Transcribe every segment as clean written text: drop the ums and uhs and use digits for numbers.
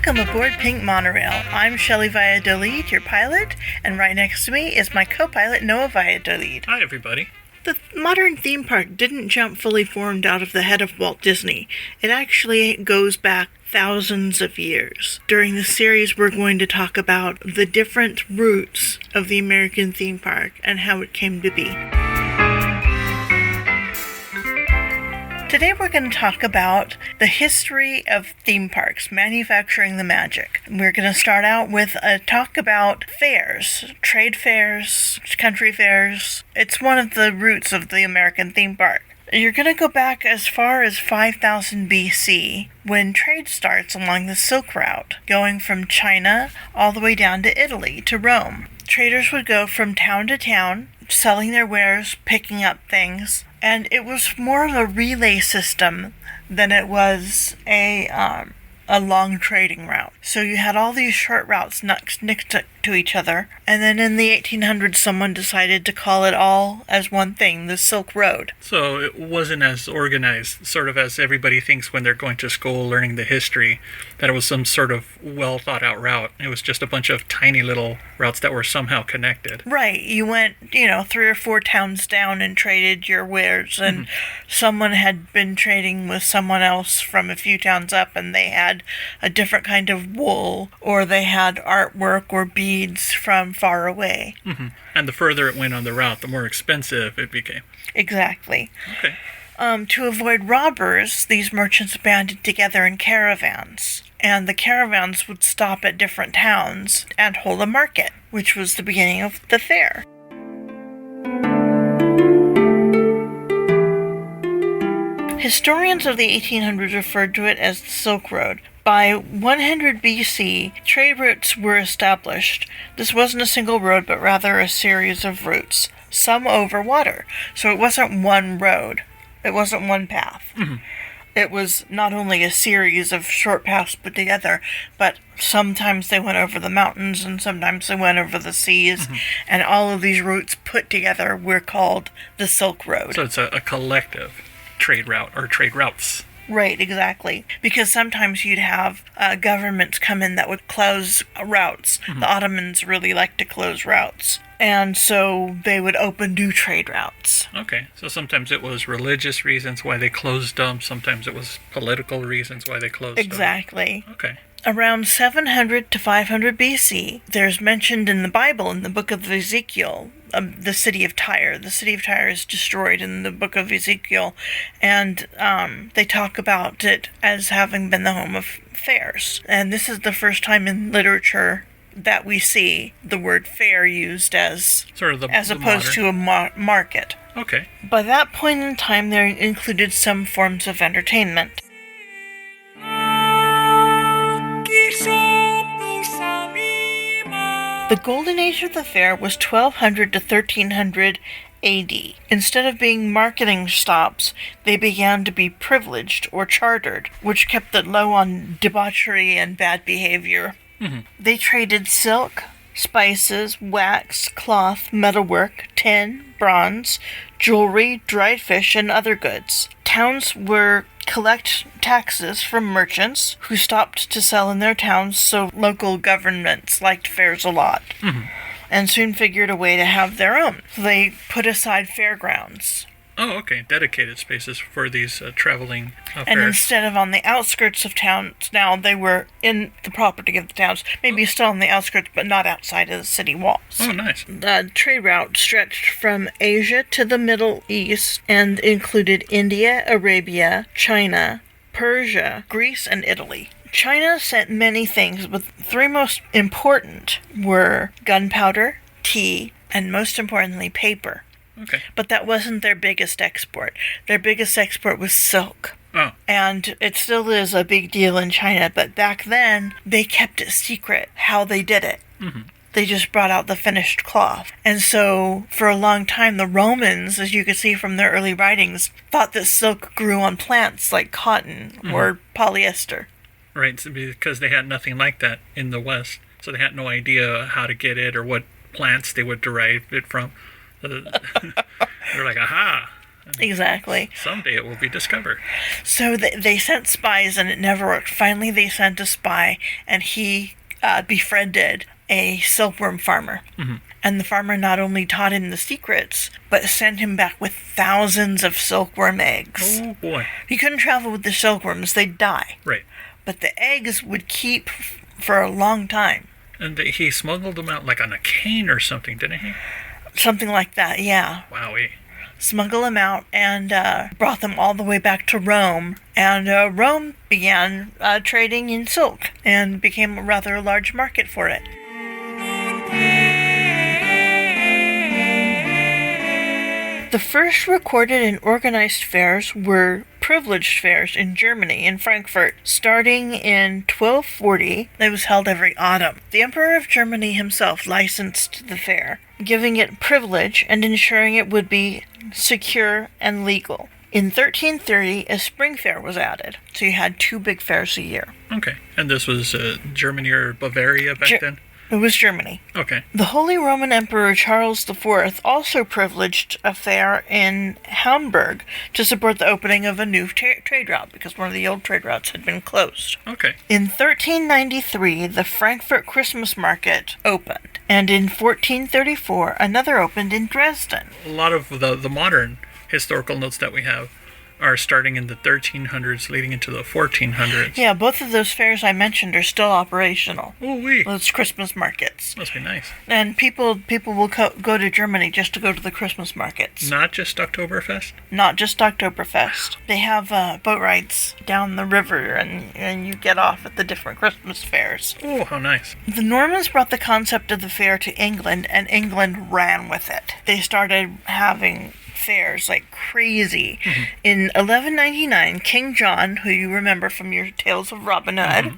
Welcome aboard Pink Monorail. I'm Shelly Valladolid, your pilot, and right next to me is my co-pilot, Noe Valladolid. Hi, everybody. The modern theme park didn't jump fully formed out of the head of Walt Disney. It actually goes back thousands of years. During this series, we're going to talk about the different roots of the American theme park and how it came to be. Today we're going to talk about the history of theme parks, manufacturing the magic. We're going to start out with a talk about fairs, trade fairs, country fairs. It's one of the roots of the American theme park. You're going to go back as far as 5000 BC, when trade starts along the Silk Route, going from China all the way down to Italy, to Rome. Traders would go from town to town, selling their wares, picking up things, and it was more of a relay system than it was a long trading route. So you had all these short routes next to each other, and then in the 1800s someone decided to call it all as one thing, the Silk Road. So it wasn't as organized, sort of as everybody thinks when they're going to school learning the history, that it was some sort of well thought out route. It was just a bunch of tiny little routes that were somehow connected. Right. You went, 3 or 4 towns down and traded your wares, and someone had been trading with someone else from a few towns up, and they had a different kind of wool, or they had artwork or beads from far away. Mm-hmm. And the further it went on the route, the more expensive it became. Exactly. Okay. To avoid robbers, these merchants banded together in caravans, and the caravans would stop at different towns and hold a market, which was the beginning of the fair. Historians of the 1800s referred to it as the Silk Road. By 100 BC, trade routes were established. This wasn't a single road, but rather a series of routes, some over water. So it wasn't one road. It wasn't one path. Mm-hmm. It was not only a series of short paths put together, but sometimes they went over the mountains and sometimes they went over the seas, and all of these routes put together were called the Silk Road. So it's a collective trade route, or trade routes. Right, exactly. Because sometimes you'd have governments come in that would close routes. The Ottomans really liked to close routes. And so they would open new trade routes. Okay, so sometimes it was religious reasons why they closed them. Sometimes it was political reasons why they closed them. Exactly. Okay. Around 700 to 500 BC, there's mentioned in the Bible, in the book of Ezekiel, the city of Tyre. The city of Tyre is destroyed in the book of Ezekiel, and they talk about it as having been the home of fairs. And this is the first time in literature that we see the word fair used as sort of as opposed to a market. Okay. By that point in time, there included some forms of entertainment. The golden age of the fair was 1200 to 1300 AD. Instead of being marketing stops, they began to be privileged or chartered, which kept it low on debauchery and bad behavior. Mm-hmm. They traded silk, spices, wax, cloth, metalwork, tin, bronze, jewelry, dried fish, and other goods. Towns were collect taxes from merchants who stopped to sell in their towns, so local governments liked fairs a lot, and soon figured a way to have their own. So they put aside fairgrounds. Oh, okay. Dedicated spaces for these traveling fairs. And instead of on the outskirts of towns, now they were in the property of the towns, maybe still on the outskirts, but not outside of the city walls. Oh, nice. The trade route stretched from Asia to the Middle East and included India, Arabia, China, Persia, Greece, and Italy. China sent many things, but the 3 most important were gunpowder, tea, and most importantly, paper. Okay. But that wasn't their biggest export. Their biggest export was silk. Oh. And it still is a big deal in China, but back then, they kept it secret how they did it. Mm-hmm. They just brought out the finished cloth. And so, for a long time, the Romans, as you can see from their early writings, thought that silk grew on plants like cotton or polyester. Right, because they had nothing like that in the West. So they had no idea how to get it or what plants they would derive it from. They're like, aha, Exactly. Someday it will be discovered. So they sent spies and it never worked. Finally, they sent a spy and he befriended a silkworm farmer. Mm-hmm. And the farmer not only taught him the secrets, but sent him back with thousands of silkworm eggs. Oh, boy. He couldn't travel with the silkworms, they'd die. Right. But the eggs would keep for a long time. And he smuggled them out like on a cane or something, didn't he? Something like that, yeah. Wowee. Smuggle them out and brought them all the way back to Rome. And Rome began trading in silk and became a rather large market for it. The first recorded and organized fairs were privileged fairs in Germany, in Frankfurt. Starting in 1240, it was held every autumn. The Emperor of Germany himself licensed the fair, giving it privilege and ensuring it would be secure and legal. In 1330, a spring fair was added, so you had 2 big fairs a year. Okay. And this was Germany or Bavaria back then? It was Germany. Okay. The Holy Roman Emperor Charles IV also privileged a fair in Hamburg to support the opening of a new trade route because one of the old trade routes had been closed. Okay. In 1393, the Frankfurt Christmas market opened, and in 1434, another opened in Dresden. A lot of the modern historical notes that we have are starting in the 1300s, leading into the 1400s. Yeah, both of those fairs I mentioned are still operational. Ooh-wee. Those Christmas markets. Must be nice. And people will go to Germany just to go to the Christmas markets. Not just Oktoberfest? Not just Oktoberfest. They have boat rides down the river, and you get off at the different Christmas fairs. Oh, how nice. The Normans brought the concept of the fair to England, and England ran with it. They started having fairs like crazy. Mm-hmm. In 1199, King John, who you remember from your tales of Robin Hood,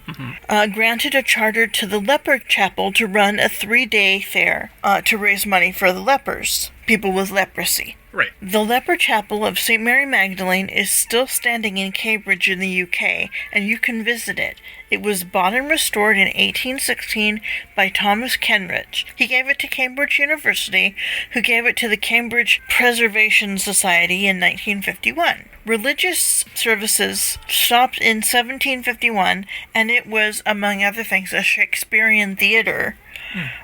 granted a charter to the leper chapel to run a 3-day fair to raise money for the lepers, people with leprosy. Right. The Leper Chapel of St. Mary Magdalene is still standing in Cambridge in the UK, and you can visit it. It was bought and restored in 1816 by Thomas Kenridge. He gave it to Cambridge University, who gave it to the Cambridge Preservation Society in 1951. Religious services stopped in 1751, and it was, among other things, a Shakespearean theater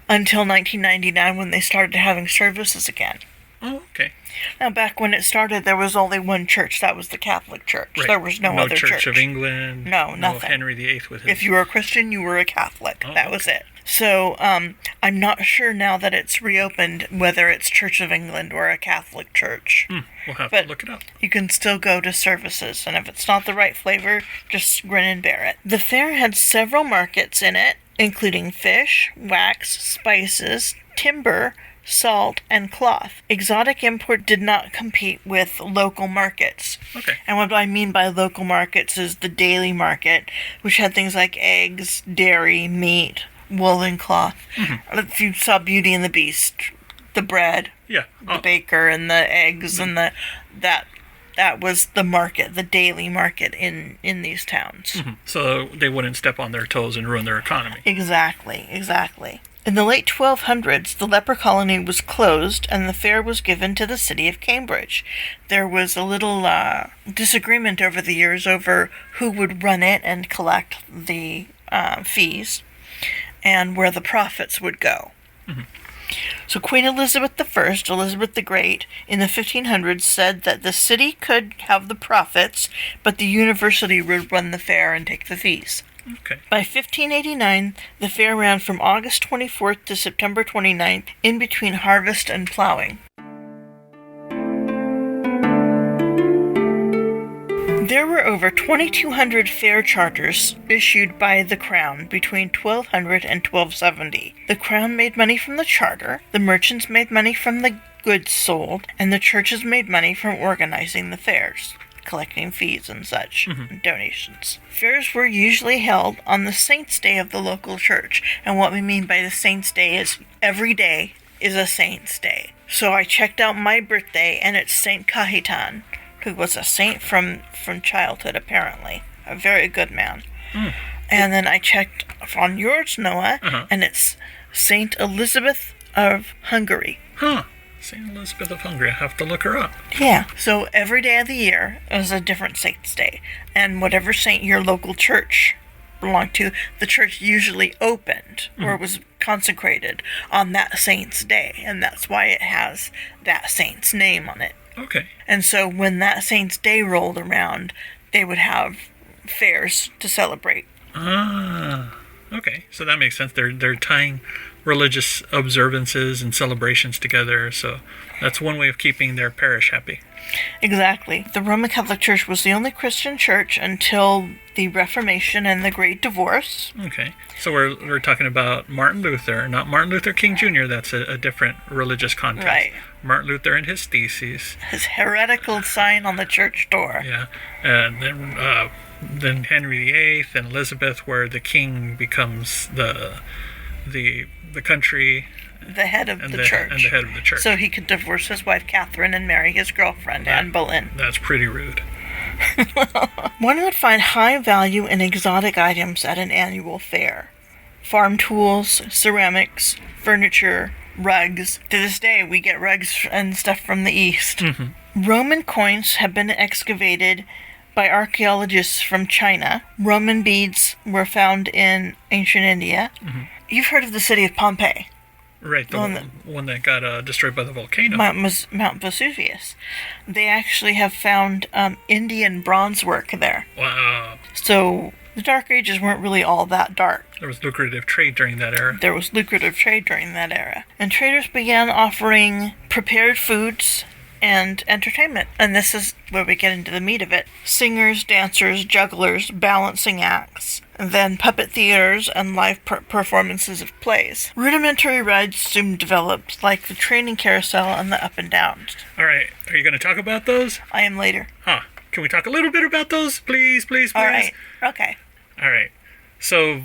until 1999 when they started having services again. Oh, okay. Now, back when it started, there was only one church. That was the Catholic Church. Right. There was no other church. Church of England. No, nothing. No Henry VIII with his... If you were a Christian, you were a Catholic. Oh, that was it. So, I'm not sure now that it's reopened whether it's Church of England or a Catholic church. We'll have But to look it up. you can still go to services, and if it's not the right flavor, just grin and bear it. The fair had several markets in it, including fish, wax, spices, timber, salt, and cloth. Exotic import did not compete with local markets. Okay. And what I mean by local markets is the daily market, which had things like eggs, dairy, meat, wool, and cloth. If you saw Beauty and the Beast, the bread, Yeah. the baker, and the eggs, and that was the market, the daily market in these towns. So they wouldn't step on their toes and ruin their economy. Exactly. In the late 1200s, the leper colony was closed and the fair was given to the city of Cambridge. There was a little disagreement over the years over who would run it and collect the fees and where the profits would go. So Queen Elizabeth I, Elizabeth the Great, in the 1500s said that the city could have the profits, but the university would run the fair and take the fees. Okay. By 1589, the fair ran from August 24th to September 29th, in between harvest and plowing. There were over 2,200 fair charters issued by the Crown between 1200 and 1270. The Crown made money from the charter, the merchants made money from the goods sold, and the churches made money from organizing the fairs, collecting fees and such, donations. Fairs were usually held on the Saint's Day of the local church, and what we mean by the Saint's Day is every day is a Saint's Day. So I checked out my birthday, and it's Saint Cajetan, who was a saint from childhood, apparently. A very good man. And then I checked on yours, Noah, and it's Saint Elizabeth of Hungary. St. Elizabeth of Hungary. I have to look her up. Yeah. So every day of the year is a different saint's day. And whatever saint your local church belonged to, the church usually opened or was consecrated on that saint's day. And that's why it has that saint's name on it. Okay. And so when that saint's day rolled around, they would have fairs to celebrate. Ah, okay. So that makes sense. They're tying religious observances and celebrations together. So that's one way of keeping their parish happy. Exactly. The Roman Catholic Church was the only Christian church until the Reformation and the Great Divorce. Okay. So we're talking about Martin Luther, not Martin Luther King Jr. That's a different religious context. Right. Martin Luther and his theses. His heretical sign on the church door. Yeah. And then Henry VIII and Elizabeth, where the king becomes the country, the head of the church. And the head of the church. So he could divorce his wife Catherine and marry his girlfriend Anne Boleyn. That's pretty rude. One would find high value in exotic items at an annual fair. Farm tools, ceramics, furniture, rugs. To this day, we get rugs and stuff from the East. Mm-hmm. Roman coins have been excavated by archaeologists from China. Roman beads were found in ancient India. Mm-hmm. You've heard of the city of Pompeii. Right, the one that got destroyed by the volcano. Mount Vesuvius. They actually have found Indian bronze work there. Wow. So the Dark Ages weren't really all that dark. There was lucrative trade during that era. And traders began offering prepared foods and entertainment. And this is where we get into the meat of it. Singers, dancers, jugglers, balancing acts, and then puppet theaters and live performances of plays. Rudimentary rides soon developed, like the training carousel and the up and downs. All right, are you going to talk about those? I am later. Huh. Can we talk a little bit about those? Please. All right. Okay. All right. So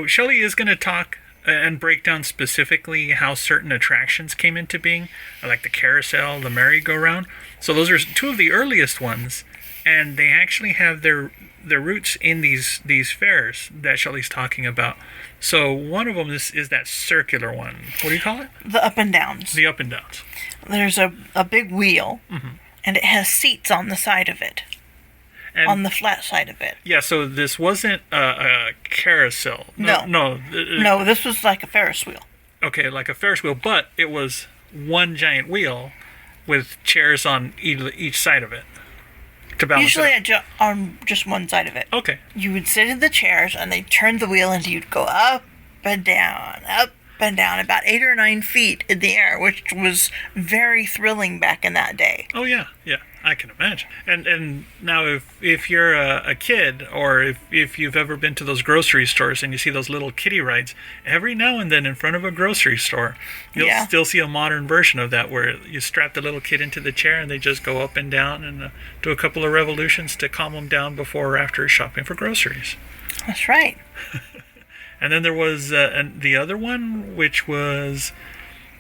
Shelley is going to talk and break down specifically how certain attractions came into being, like the carousel, the merry-go-round. So those are two of the earliest ones, and they actually have their roots in these fairs that Shelley's talking about. So one of them is that circular one. What do you call it? The up and downs. The up and downs. There's a big wheel, mm-hmm. and it has seats on the side of it. And on the flat side of it. Yeah, so this wasn't a carousel. No, this was like a Ferris wheel. Okay, like a Ferris wheel, but it was one giant wheel with chairs on each side of it to balance Usually it out. On just one side of it. Okay. You would sit in the chairs, and they turned the wheel, and you'd go up and down, about 8 or 9 feet in the air, which was very thrilling back in that day. Oh, yeah. I can imagine. And now if you're a kid, or if you've ever been to those grocery stores and you see those little kiddie rides, every now and then in front of a grocery store, you'll still see a modern version of that where you strap the little kid into the chair and they just go up and down and do a couple of revolutions to calm them down before or after shopping for groceries. That's right. And then there was the other one, which was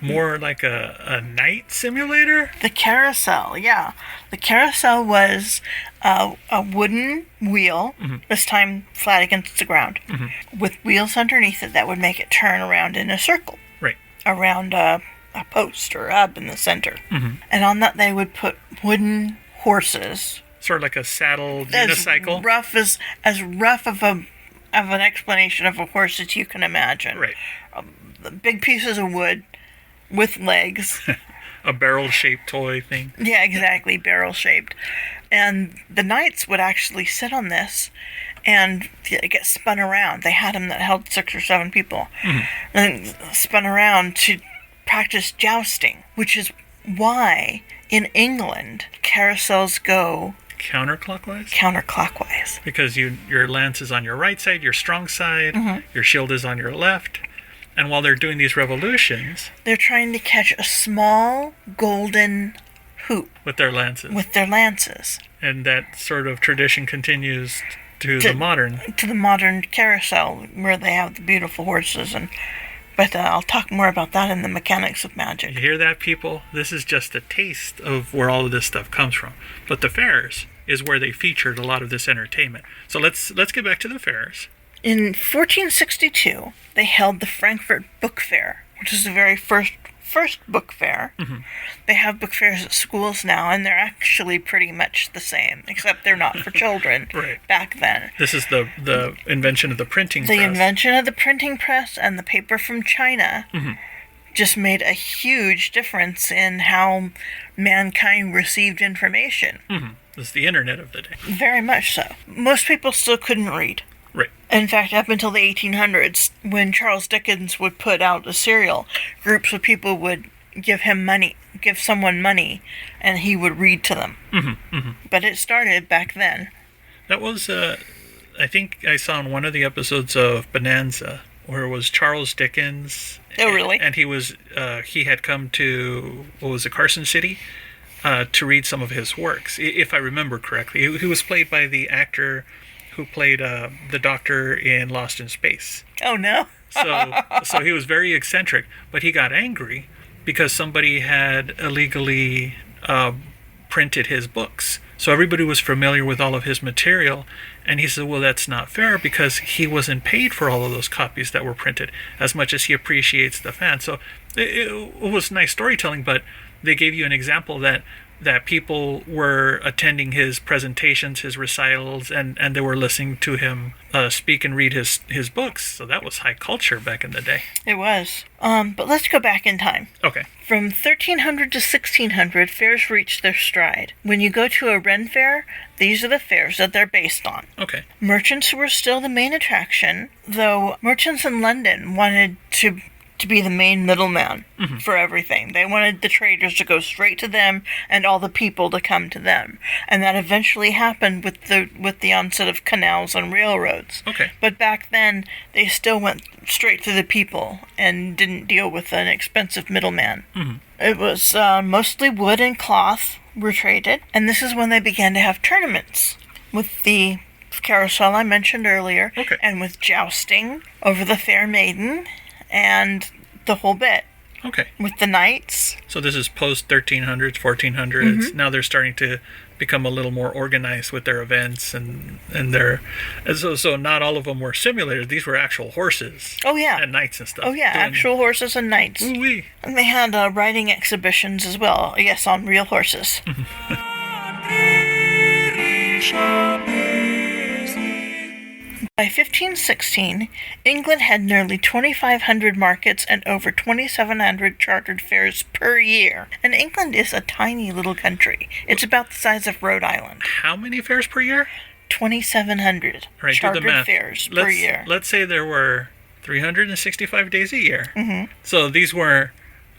more like a night simulator? The carousel, yeah. The carousel was a wooden wheel, mm-hmm. this time flat against the ground, mm-hmm. with wheels underneath it that would make it turn around in a circle. Right. Around a post or hub in the center. Mm-hmm. And on that they would put wooden horses. Sort of like a saddle unicycle? As rough of an explanation of a horse as you can imagine. Right. Big pieces of wood with legs. A barrel-shaped toy thing. Yeah, exactly, barrel-shaped. And the knights would actually sit on this and get spun around. They had them that held 6 or 7 people. Mm-hmm. And spun around to practice jousting, which is why in England carousels go counterclockwise. Because your lance is on your right side, your strong side, mm-hmm. your shield is on your left. And while they're doing these revolutions, they're trying to catch a small golden hoop. With their lances. And that sort of tradition continues to the modern carousel, where they have the beautiful horses. But I'll talk more about that in the mechanics of magic. You hear that, people? This is just a taste of where all of this stuff comes from. But the fairs is where they featured a lot of this entertainment. So let's get back to the fairs. In 1462, they held the Frankfurt Book Fair, which is the very first first book fair. They have book fairs at schools now, and they're actually pretty much the same, except they're not for children Right. back then. This is the invention of the printing The press. invention of the printing press and the paper from China just made a huge difference in how mankind received information. It's the internet of the day. Very much so. Most people still couldn't read. Right. In fact, up until the 1800s, when Charles Dickens would put out a serial, groups of people would give someone money, and he would read to them. But it started back then. That was, I think I saw in one of the episodes of Bonanza, where it was Charles Dickens. Oh, really? And he had come to, Carson City, to read some of his works, if I remember correctly. He was played by the actor who played the Doctor in Lost in Space. Oh, no. So he was very eccentric, but he got angry because somebody had illegally printed his books. So everybody was familiar with all of his material, and he said, well, that's not fair because he wasn't paid for all of those copies that were printed as much as he appreciates the fans. So it was nice storytelling, but they gave you an example that people were attending his presentations, his recitals, and they were listening to him speak and read his books. So that was high culture back in the day. It was. But let's go back in time. Okay. From 1300 to 1600, fairs reached their stride. When you go to a Ren fair, these are the fairs that they're based on. Okay. Merchants were still the main attraction, though merchants in London wanted to be the main middleman for everything. They wanted the traders to go straight to them and all the people to come to them. And that eventually happened with the onset of canals and railroads. Okay. But back then, they still went straight to the people and didn't deal with an expensive middleman. It was mostly wood and cloth were traded, and this is when they began to have tournaments with the carousel I mentioned earlier, Okay. and with jousting over the fair maiden, and the whole bit. Okay. With the knights. So this is post 1300s, 1400s. Now they're starting to become a little more organized with their events and so not all of them were simulators. These were actual horses. Oh, yeah. And knights and stuff. Oh, yeah, actual horses and knights. Ooh-wee. And they had riding exhibitions as well, yes, on real horses. By 1516, England had nearly 2,500 markets and over 2,700 chartered fairs per year. And England is a tiny little country. It's about the size of Rhode Island. How many fairs per year? 2,700 Right, chartered do the math. fairs per year. Let's say there were 365 days a year. So these were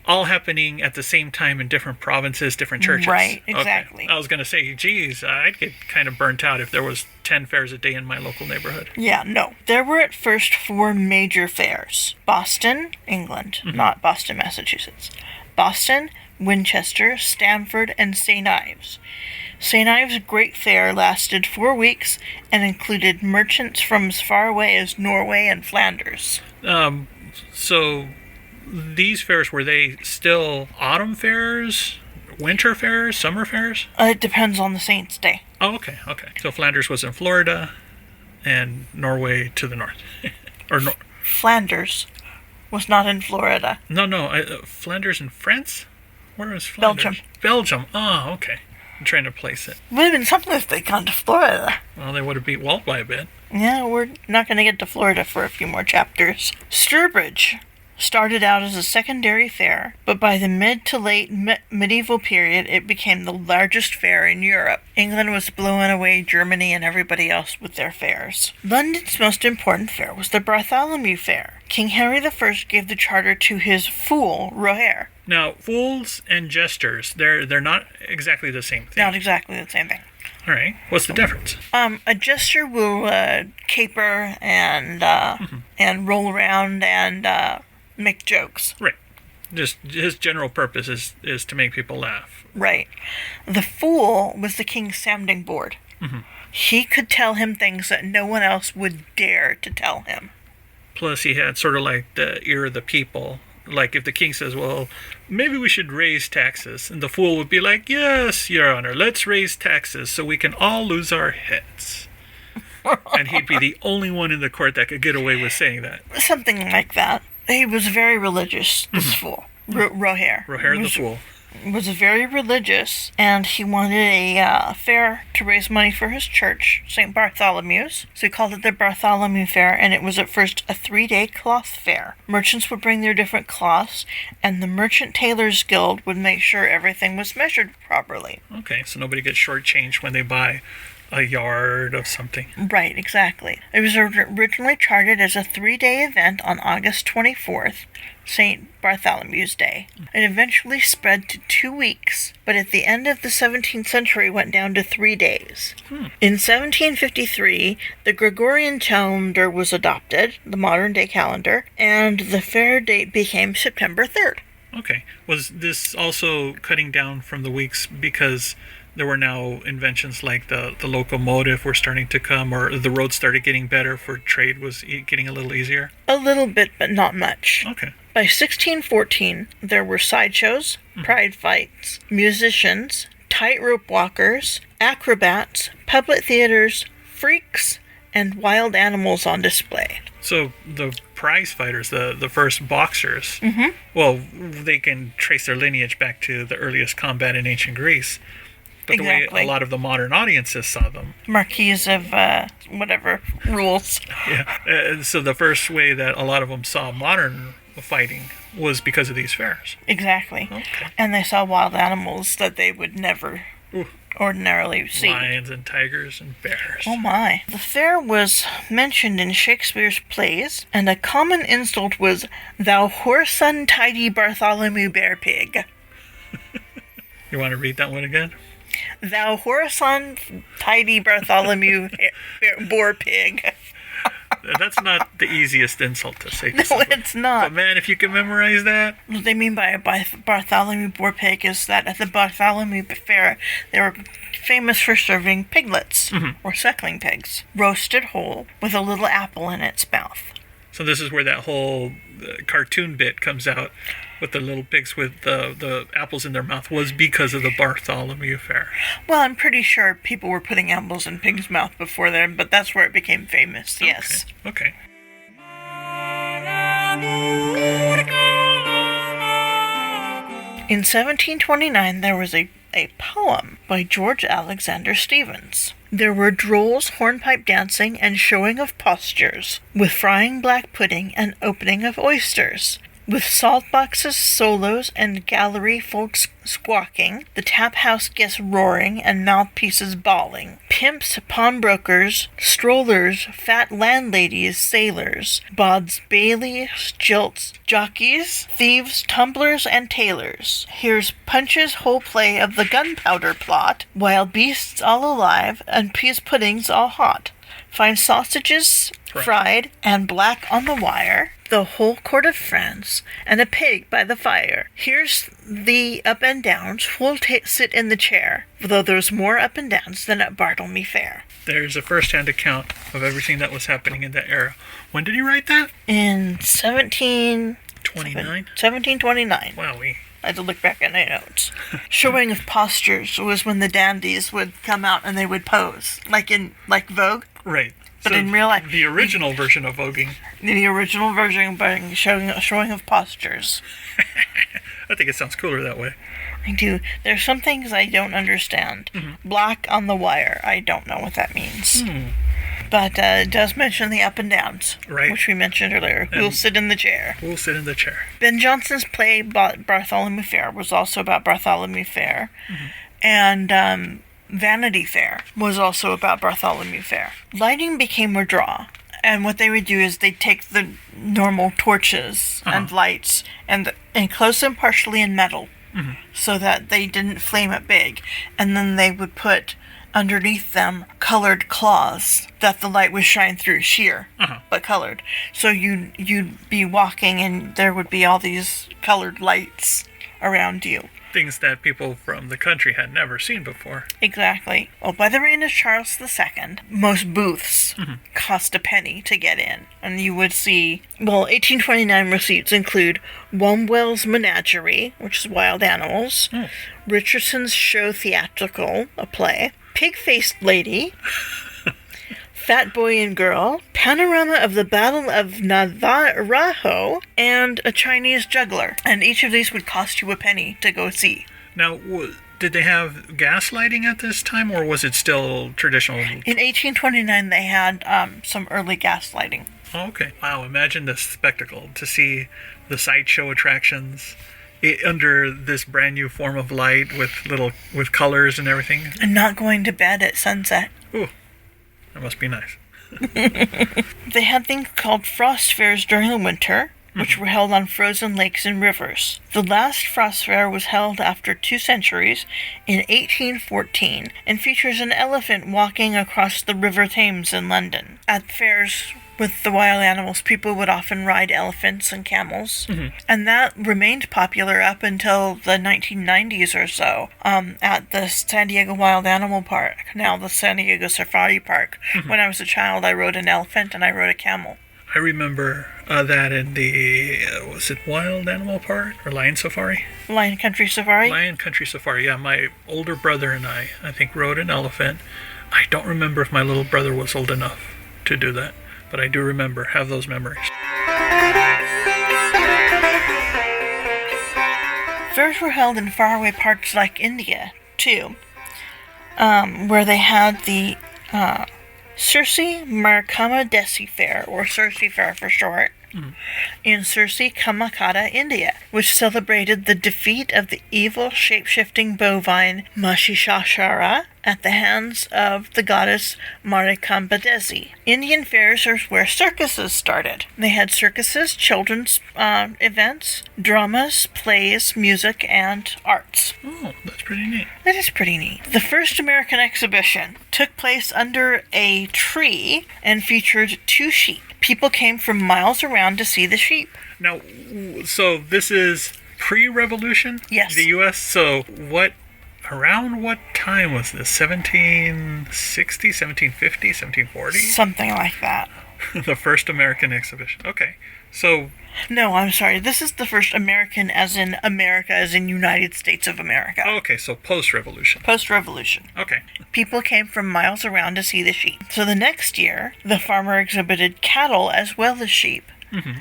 all happening at the same time in different provinces, different churches. Right, exactly. Okay. I was going to say, geez, I'd get kind of burnt out if there was 10 fairs a day in my local neighborhood. Yeah, no. There were at first 4 major fairs. Boston, England, not Boston, Massachusetts. Boston, Winchester, Stamford, and St. Ives. St. Ives' Great Fair lasted 4 weeks and included merchants from as far away as Norway and Flanders. So these fairs, were they still autumn fairs, winter fairs, summer fairs? It depends on the saint's day. Oh, okay. So Flanders was in Florida and Norway to the north. Flanders was not in Florida. No, Flanders in France? Where was Flanders? Belgium. Oh, okay. I'm trying to place it. It would have been something if they'd gone to Florida. Well, they would have beat Walt by a bit. Yeah, we're not going to get to Florida for a few more chapters. Sturbridge started out as a secondary fair, but by the mid to late medieval period, it became the largest fair in Europe. England was blowing away Germany and everybody else with their fairs. London's most important fair was the Bartholomew Fair. King Henry I gave the charter to his fool, Roher. Now, fools and jesters, they're not exactly the same thing. Not exactly the same thing. All right. What's the difference? A jester will caper and roll around and make jokes. Right. Just his general purpose is to make people laugh. Right. The fool was the king's sounding board. He could tell him things that no one else would dare to tell him. Plus, he had sort of like the ear of the people. Like if the king says, well, maybe we should raise taxes. And the fool would be like, yes, your honor, let's raise taxes so we can all lose our heads. And he'd be the only one in the court that could get away with saying that. Something like that. He was very religious, this fool. Roher. Roher the Fool. Was very religious, and he wanted a fair to raise money for his church, St. Bartholomew's. So he called it the Bartholomew Fair, and it was at first a 3-day cloth fair. Merchants would bring their different cloths, and the Merchant Tailors Guild would make sure everything was measured properly. Okay, so nobody gets shortchanged when they buy a yard of something. Right, exactly. It was originally charted as a 3-day event on August 24th, St. Bartholomew's Day. It eventually spread to 2 weeks, but at the end of the 17th century went down to 3 days. In 1753, the Gregorian calendar was adopted, the modern-day calendar, and the fair date became September 3rd. Okay. Was this also cutting down from the weeks because there were now inventions like the locomotive were starting to come, or the roads started getting better for trade was getting a little easier? A little bit, but not much. Okay. By 1614, there were sideshows, pride fights, musicians, tightrope walkers, acrobats, public theaters, freaks, and wild animals on display. So the prize fighters, the first boxers, well, they can trace their lineage back to the earliest combat in ancient Greece. But Exactly. the way a lot of the modern audiences saw them. Marquise of whatever rules. Yeah. So the first way that a lot of them saw modern fighting was because of these fairs. Exactly. Okay. And they saw wild animals that they would never ordinarily see. Lions and tigers and bears. Oh my. The fair was mentioned in Shakespeare's plays, and a common insult was, "Thou whoreson tidy Bartholomew Bear Pig." You want to read that one again? "Thou whoreson tidy Bartholomew Boar Pig." That's not the easiest insult to say to No, somebody. it's not. But man, if you can memorize that. What they mean by a Bartholomew Boar Pig is that at the Bartholomew Fair, they were famous for serving piglets, or suckling pigs, roasted whole, with a little apple in its mouth. So this is where that whole cartoon bit comes out with the little pigs with the apples in their mouth, was because of the Bartholomew Fair. Well, I'm pretty sure people were putting apples in pigs' mouth before then, but that's where it became famous, yes. Okay. In 1729, there was a poem by George Alexander Stevens. There were drolls, hornpipe dancing, and showing of postures, with frying black pudding and opening of oysters, with salt boxes, solos, and gallery folks squawking, the tap house guests roaring, and mouthpieces bawling. Pimps, pawnbrokers, strollers, fat landladies, sailors, bawds, bailies, jilts, jockeys, thieves, tumblers, and tailors. Here's Punch's whole play of the gunpowder plot, wild beasts all alive, and peas puddings all hot. Fine sausages fried and black on the wire, the whole court of friends, and a pig by the fire. Here's the up and downs, full sit in the chair, though there's more up and downs than at Bartlemy Fair. There's a first-hand account of everything that was happening in that era. When did he write that? In 1729. Wowee. I had to look back at my notes. Showing of postures was when the dandies would come out and they would pose, like Vogue. Right. But in real life, the original version of voguing. The original version by showing of postures. I think it sounds cooler that way. I do. There's some things I don't understand. Black on the wire. I don't know what that means. But it does mention the up and downs, right, which we mentioned earlier. Who'll sit in the chair? Who'll sit in the chair? Ben Jonson's play Bartholomew Fair was also about Bartholomew Fair, and Vanity Fair was also about Bartholomew Fair. Lighting became a draw, and what they would do is they'd take the normal torches and lights and enclose them partially in metal, so that they didn't flame up big, and then they would put underneath them colored cloths that the light would shine through, sheer, but colored. So you'd be walking and there would be all these colored lights around you. Things that people from the country had never seen before. Exactly. Well, by the reign of Charles II, most booths cost a penny to get in. And you would see, 1829 receipts include Wombwell's Menagerie, which is wild animals, Richardson's Show Theatrical, a play, Pig-Faced Lady, Fat Boy and Girl, panorama of the Battle of Navajo, and a Chinese juggler. And each of these would cost you a penny to go see. Now, did they have gas lighting at this time, or was it still traditional? In 1829, they had some early gas lighting. Oh, okay. Wow, imagine the spectacle to see the sideshow attractions under this brand new form of light with colors and everything. And not going to bed at sunset. Ooh, that must be nice. They had things called frost fairs during the winter, which were held on frozen lakes and rivers. The last frost fair was held after 2 centuries in 1814 and features an elephant walking across the River Thames in London. At fairs with the wild animals, people would often ride elephants and camels, and that remained popular up until the 1990s or so at the San Diego Wild Animal Park, now the San Diego Safari Park. When I was a child, I rode an elephant and I rode a camel. I remember that in the, was it Wild Animal Park or Lion Safari? Lion Country Safari? Lion Country Safari, yeah. My older brother and I think, rode an elephant. I don't remember if my little brother was old enough to do that, but I do have those memories. Fairs were held in faraway parts like India, too, where they had the Sirsi Marikama Desi Fair, or Sirsi Fair for short, in Sirsi, Kamakata, India, which celebrated the defeat of the evil shape-shifting bovine Mahishasura at the hands of the goddess Marikambadesi. Indian fairs are where circuses started. They had circuses, children's events, dramas, plays, music, and arts. Oh, that's pretty neat. That is pretty neat. The first American exhibition took place under a tree and featured 2 sheep. People came from miles around to see the sheep. Now, so this is pre-revolution? Yes. The U.S., so around what time was this? 1760, 1750, 1740? Something like that. The first American exhibition. Okay. So... No, I'm sorry. This is the first American as in America, as in United States of America. Okay, so post-revolution. Post-revolution. Okay. People came from miles around to see the sheep. So the next year, the farmer exhibited cattle as well as sheep.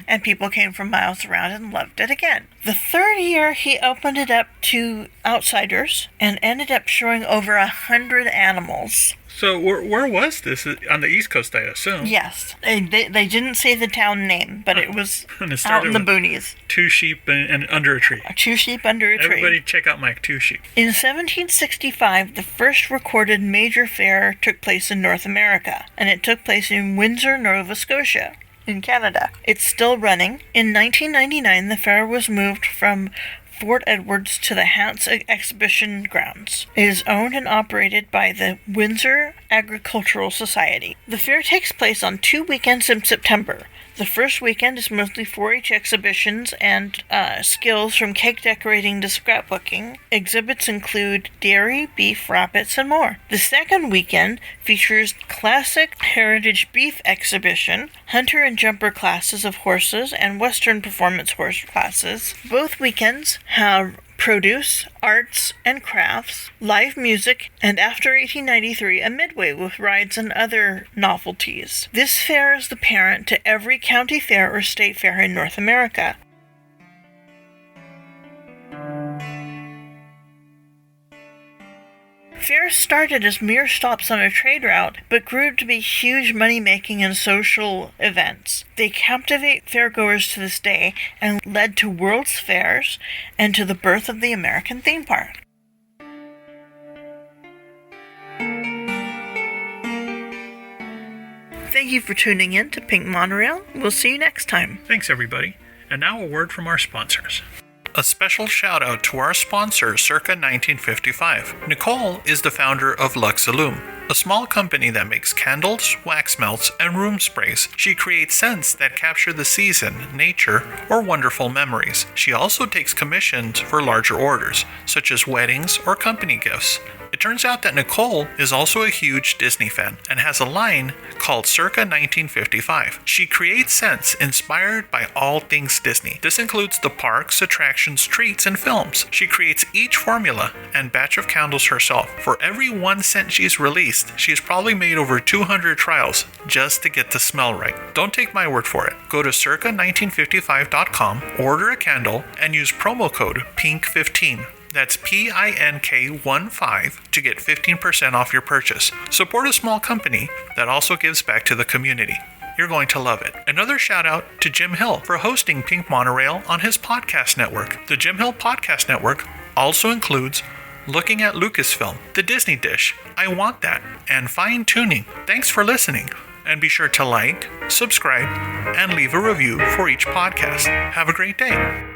And people came from miles around and loved it again. The third year, he opened it up to outsiders and ended up showing over 100 animals. So where was this? On the East Coast, I assume. Yes. They didn't say the town name, but it was out in the boonies. 2 sheep and under a tree. 2 sheep under a tree. Everybody check out my 2 sheep. In 1765, the first recorded major fair took place in North America, and it took place in Windsor, Nova Scotia, in Canada. It's still running. In 1999, the fair was moved from Fort Edwards to the Hants Exhibition Grounds. It is owned and operated by the Windsor Agricultural Society. The fair takes place on 2 weekends in September. The first weekend is mostly 4-H exhibitions and skills from cake decorating to scrapbooking. Exhibits include dairy, beef, rabbits, and more. The second weekend features classic heritage beef exhibition, hunter and jumper classes of horses, and Western performance horse classes. Both weekends have produce, arts and crafts, live music, and after 1893, a midway with rides and other novelties. This fair is the parent to every county fair or state fair in North America. Fairs started as mere stops on a trade route, but grew to be huge money-making and social events. They captivate fairgoers to this day and led to World's Fairs and to the birth of the American theme park. Thank you for tuning in to Pink Monorail. We'll see you next time. Thanks, everybody. And now a word from our sponsors. A special shout out to our sponsor circa 1955. Nicole is the founder of Luxillume, a small company that makes candles, wax melts, and room sprays. She creates scents that capture the season, nature, or wonderful memories. She also takes commissions for larger orders, such as weddings or company gifts. It turns out that Nicole is also a huge Disney fan and has a line called Circa 1955. She creates scents inspired by all things Disney. This includes the parks, attractions, treats, and films. She creates each formula and batch of candles herself. For every one scent she's released, she's probably made over 200 trials just to get the smell right. Don't take my word for it. Go to circa1955.com, order a candle, and use promo code PINK15. That's PINK15 to get 15% off your purchase. Support a small company that also gives back to the community. You're going to love it. Another shout out to Jim Hill for hosting Pink Monorail on his podcast network. The Jim Hill Podcast Network also includes Looking at Lucasfilm, The Disney Dish, I Want That, and Fine Tuning. Thanks for listening. And be sure to like, subscribe, and leave a review for each podcast. Have a great day.